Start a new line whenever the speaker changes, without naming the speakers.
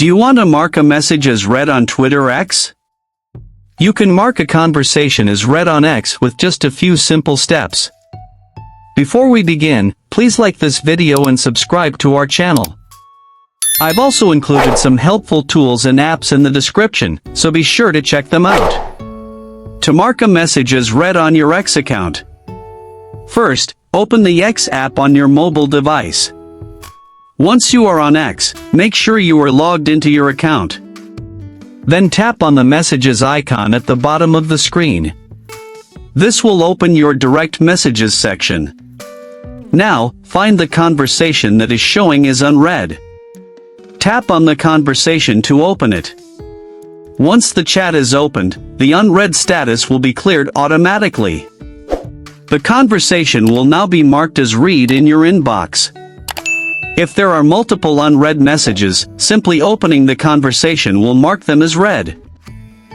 Do you want to mark a message as read on Twitter X? You can mark a conversation as read on X with just a few simple steps. Before we begin, please like this video and subscribe to our channel. I've also included some helpful tools and apps in the description, so be sure to check them out. To mark a message as read on your X account. First, open the X app on your mobile device. Once you are on X, make sure you are logged into your account. Then tap on the messages icon at the bottom of the screen. This will open your direct messages section. Now, find the conversation that is showing as unread. Tap on the conversation to open it. Once the chat is opened, the unread status will be cleared automatically. The conversation will now be marked as read in your inbox. If there are multiple unread messages, simply opening the conversation will mark them as read.